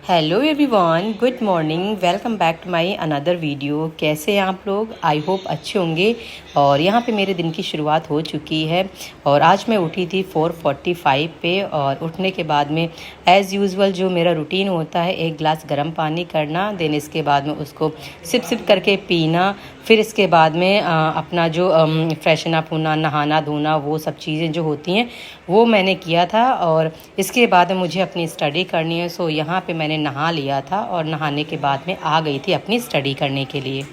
Hello everyone, good morning. Welcome back to my another video. कैसे हैं आप लोग? आई होप अच्छे होंगे। और यहाँ पे मेरे दिन की शुरुआत हो चुकी है और आज मैं उठी थी 4:45 पे। और उठने के बाद में एज़ यूजुअल जो मेरा रूटीन होता है, एक गिलास गर्म पानी करना, देन इसके बाद में उसको सिप सिप करके पीना। फिर इसके बाद में अपना जो फ्रेशन अप होना, नहाना धोना, वो सब चीज़ें जो होती हैं वो मैंने किया था। और इसके बाद मुझे अपनी स्टडी करनी है, सो यहाँ पे मैंने नहा लिया था और नहाने के बाद में आ गई थी अपनी स्टडी करने के लिए।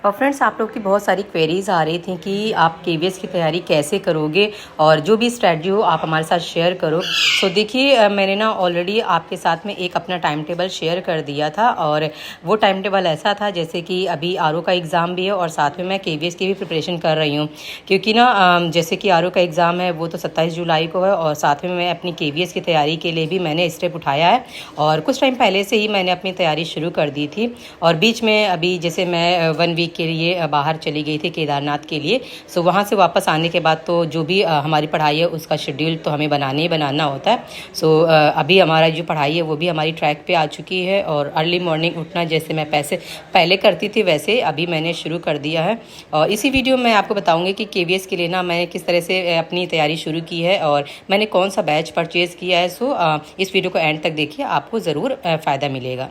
और फ्रेंड्स, आप लोग की बहुत सारी क्वेरीज़ आ रही थी कि आप केवीएस की तैयारी कैसे करोगे और जो भी स्ट्रेटजी हो आप हमारे साथ शेयर करो। तो देखिए, मैंने ना ऑलरेडी आपके साथ में एक अपना टाइम टेबल शेयर कर दिया था और वो टाइम टेबल ऐसा था जैसे कि अभी आरओ का एग्ज़ाम भी है और साथ में मैं केवीएस की भी प्रिपरेशन कर रही हूँ, क्योंकि ना जैसे कि आरओ का एग्ज़ाम है वो तो 27 जुलाई को है और साथ में मैं अपनी केवीएस की तैयारी के लिए भी मैंने स्टेप उठाया है और कुछ टाइम पहले से ही मैंने अपनी तैयारी शुरू कर दी थी। और बीच में अभी जैसे मैं 1 वीक के लिए बाहर चली गई थी केदारनाथ के लिए। सो वहाँ से वापस आने के बाद तो जो भी हमारी पढ़ाई है उसका शेड्यूल तो हमें बनाना ही बनाना होता है। सो अभी हमारा जो पढ़ाई है वो भी हमारी ट्रैक पे आ चुकी है और अर्ली मॉर्निंग उठना जैसे मैं पहले करती थी वैसे अभी मैंने शुरू कर दिया है। और इसी वीडियो में आपको बताऊँगी कि केवीएस के लिए ना मैंने किस तरह से अपनी तैयारी शुरू की है और मैंने कौन सा बैच परचेज़ किया है। सो इस वीडियो को एंड तक देखिए, आपको ज़रूर फ़ायदा मिलेगा।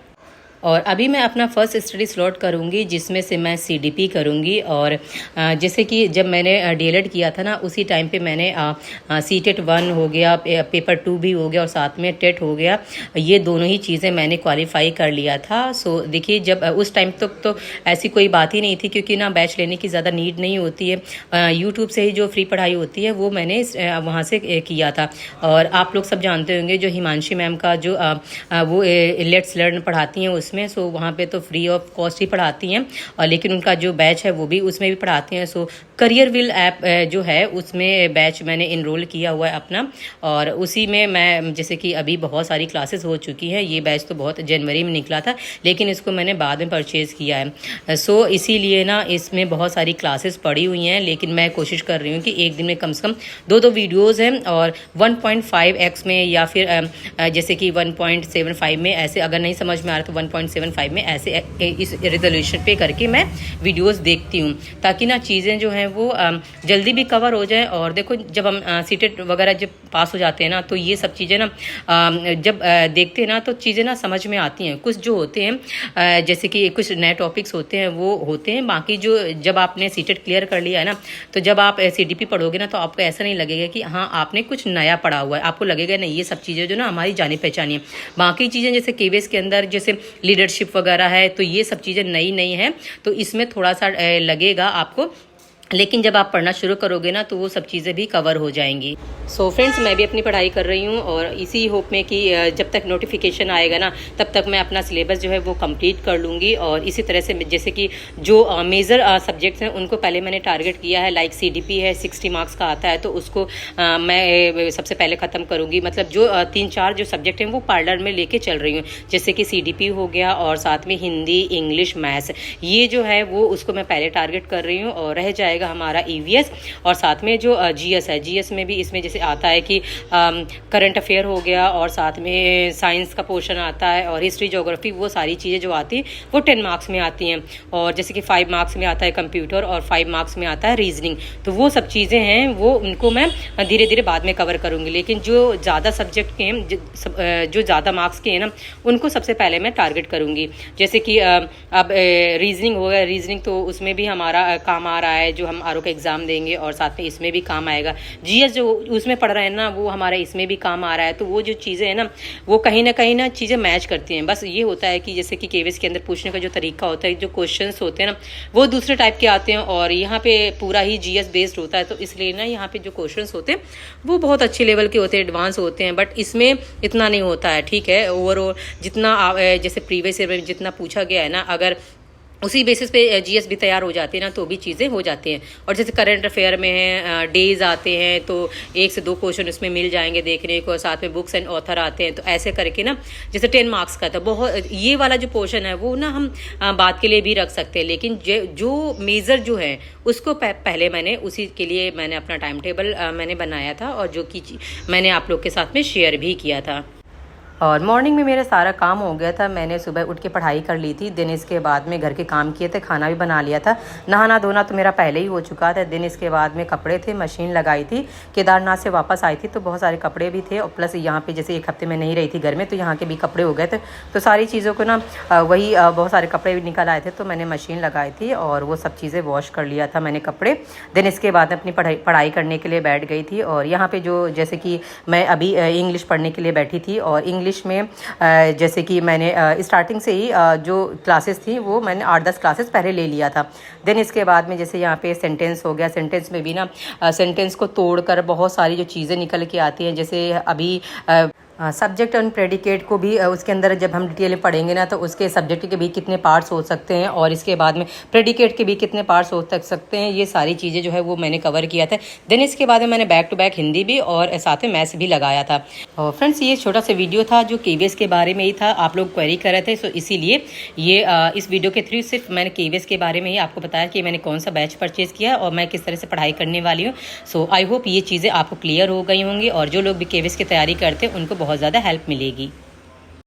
और अभी मैं अपना फर्स्ट स्टडी स्लॉट करूँगी जिसमें से मैं सीडीपी करूँगी। और जैसे कि जब मैंने डीएलएड किया था ना उसी टाइम पे मैंने सीटेट 1 हो गया, पेपर 2 भी हो गया और साथ में टेट हो गया। ये दोनों ही चीज़ें मैंने क्वालिफाई कर लिया था। सो देखिए, जब उस टाइम तक तो ऐसी कोई बात ही नहीं थी क्योंकि ना बैच लेने की ज़्यादा नीड नहीं होती है। यूट्यूब से ही जो फ्री पढ़ाई होती है वो मैंने वहाँ से किया था। और आप लोग सब जानते होंगे जो हिमांशी मैम का जो वो लेट्स लर्न पढ़ाती हैं उसमें, सो वहाँ पे तो फ्री ऑफ कॉस्ट ही पढ़ाती हैं। और लेकिन उनका जो बैच है वो भी उसमें भी पढ़ाती हैं। सो करियर विल ऐप जो है उसमें बैच मैंने इनरोल किया हुआ है अपना। और उसी में मैं जैसे कि अभी बहुत सारी क्लासेस हो चुकी हैं। ये बैच तो बहुत जनवरी में निकला था लेकिन इसको मैंने बाद में परचेज़ किया है। सो इसीलिए ना इसमें बहुत सारी क्लासेस पड़ी हुई हैं, लेकिन मैं कोशिश कर रही हूँ कि एक दिन में कम से कम दो वीडियोज़ हैं और 1.5x में या फिर जैसे कि 1.75 में, ऐसे अगर नहीं समझ में आ रहा तो 1.75 में ऐसे इस रेजोल्यूशन पे करके मैं वीडियोस देखती हूँ ताकि ना चीज़ें जो हैं वो जल्दी भी कवर हो जाए। और देखो, जब हम सीटेट वगैरह जब पास हो जाते हैं ना तो ये सब चीज़ें ना जब देखते हैं ना तो चीज़ें ना समझ में आती हैं। कुछ जो होते हैं जैसे कि कुछ नए टॉपिक्स होते हैं वो होते हैं, बाकी जो जब आपने सीटेट क्लियर कर लिया है ना तो जब आप सीडीपी पढ़ोगे ना तो आपको ऐसा नहीं लगेगा कि हाँ आपने कुछ नया पढ़ा हुआ है। आपको लगेगा नहीं, ये सब चीज़ें जो ना हमारी जानी पहचानी है। बाकी चीज़ें जैसे केवीएस के अंदर जैसे लीडरशिप वगैरह है तो ये सब चीज़ें नई नई हैं तो इसमें थोड़ा सा लगेगा आपको, लेकिन जब आप पढ़ना शुरू करोगे ना तो वो सब चीज़ें भी कवर हो जाएंगी। सो फ्रेंड्स, मैं भी अपनी पढ़ाई कर रही हूँ और इसी होप में कि जब तक नोटिफिकेशन आएगा ना तब तक मैं अपना सिलेबस जो है वो कंप्लीट कर लूँगी। और इसी तरह से जैसे कि जो मेजर सब्जेक्ट्स हैं उनको पहले मैंने टारगेट किया है। लाइक सीडीपी है 60 मार्क्स का आता है तो उसको मैं सबसे पहले ख़त्म करूँगी। मतलब जो 3-4 जो सब्जेक्ट हैं वो पार्लर में लेके चल रही हूँ, जैसे कि सीडीपी हो गया और साथ में हिंदी, इंग्लिश, मैथ्स, ये जो है वो उसको मैं पहले टारगेट कर रही हूँ। और रह जाएगा हमारा ईवीएस और साथ में जो जीएस है, जीएस में भी इसमें जैसे आता है कि करंट अफेयर हो गया और साथ में साइंस का पोर्शन आता है और हिस्ट्री, ज्योग्राफी, वो सारी चीज़ें जो आती हैं वो 10 मार्क्स में आती हैं। और जैसे कि 5 मार्क्स में आता है कंप्यूटर और 5 मार्क्स में आता है रीजनिंग। तो वो सब चीज़ें हैं वो उनको मैं धीरे धीरे बाद में कवर करूँगी। लेकिन जो ज़्यादा सब्जेक्ट के हैं, जो ज़्यादा मार्क्स के हैं ना, उनको सबसे पहले मैं टारगेट करूँगी। जैसे कि अब रीजनिंग हो गया, रीजनिंग तो उसमें भी हमारा काम आ रहा है, जो हम आरओ का एग्ज़ाम देंगे और साथ में इसमें भी काम आएगा। जीएस जो उसमें पढ़ रहे हैं ना वो हमारा इसमें भी काम आ रहा है। तो वो जो चीज़ें हैं ना वो कहीं ना चीज़ें मैच करती हैं। बस ये होता है कि जैसे कि केवीएस के अंदर पूछने का जो तरीका होता है, जो क्वेश्चंस होते हैं ना वो दूसरे टाइप के आते हैं और यहाँ पे पूरा ही जीएस बेस्ड होता है। तो इसलिए ना यहाँ पे जो क्वेश्चंस होते हैं वो बहुत अच्छे लेवल के होते हैं, एडवांस होते हैं, बट इसमें इतना नहीं होता है। ठीक है, ओवरऑल जितना जैसे प्रीवियस ईयर में जितना पूछा गया है ना, अगर उसी बेसिस पे जीएस भी तैयार हो जाती है ना तो भी चीज़ें हो जाती हैं। और जैसे करंट अफेयर में है, डेज आते हैं तो 1 से 2 क्वेश्चन उसमें मिल जाएंगे देखने को, साथ में बुक्स एंड ऑथर आते हैं। तो ऐसे करके ना जैसे 10 मार्क्स का था, बहुत ये वाला जो पोर्शन है वो ना हम बात के लिए भी रख सकते हैं। लेकिन जो मेजर जो है उसको पहले मैंने उसी के लिए मैंने अपना टाइम टेबल मैंने बनाया था और जो कि मैंने आप लोग के साथ में शेयर भी किया था। और मॉर्निंग में मेरा सारा काम हो गया था। मैंने सुबह उठ के पढ़ाई कर ली थी। दिन इसके बाद में घर के काम किए थे, खाना भी बना लिया था। नहाना धोना तो मेरा पहले ही हो चुका था। दिन इसके बाद में कपड़े थे, मशीन लगाई थी। केदारनाथ से वापस आई थी तो बहुत सारे कपड़े भी थे, और प्लस यहाँ पे जैसे 1 हफ्ते में नहीं रही थी घर में, तो यहाँ के भी कपड़े हो गए थे। तो सारी चीज़ों को ना वही बहुत सारे कपड़े भी निकल आए थे, तो मैंने मशीन लगाई थी और वो सब चीज़ें वॉश कर लिया था मैंने कपड़े। दिन इसके बाद अपनी पढ़ाई करने के लिए बैठ गई थी। और यहाँ पे जो जैसे कि मैं अभी इंग्लिश पढ़ने के लिए बैठी थी, और इंग्लिश में जैसे कि मैंने स्टार्टिंग से ही जो क्लासेस थी वो मैंने 8-10 क्लासेस पहले ले लिया था। देन इसके बाद में जैसे यहाँ पे सेंटेंस हो गया, सेंटेंस में भी ना सेंटेंस को तोड़कर बहुत सारी जो चीज़ें निकल के आती हैं। जैसे अभी सब्जेक्ट और प्रेडिकेट को भी उसके अंदर जब हम डिटेल में पढ़ेंगे ना, तो उसके सब्जेक्ट के भी कितने पार्ट्स हो सकते हैं, और इसके बाद में प्रेडिकेट के भी कितने पार्ट्स हो सकते हैं, ये सारी चीज़ें जो है वो मैंने कवर किया था। देन इसके बाद में मैंने बैक टू बैक हिंदी भी और साथ में मैथ्स भी लगाया था। और फ्रेंड्स, ये छोटा सा वीडियो था जो KVS के बारे में ही था। आप लोग क्वेरी कर रहे थे, सो इसीलिए ये इस वीडियो के थ्रू सिर्फ मैंने KVS के बारे में ही आपको बताया कि मैंने कौन सा बैच परचेज़ किया और मैं किस तरह से पढ़ाई करने वाली हूँ। सो आई होप ये चीज़ें आपको क्लियर हो गई होंगी, और जो लोग भी KVS की तैयारी करते हैं उनको बहुत ज़्यादा हेल्प मिलेगी।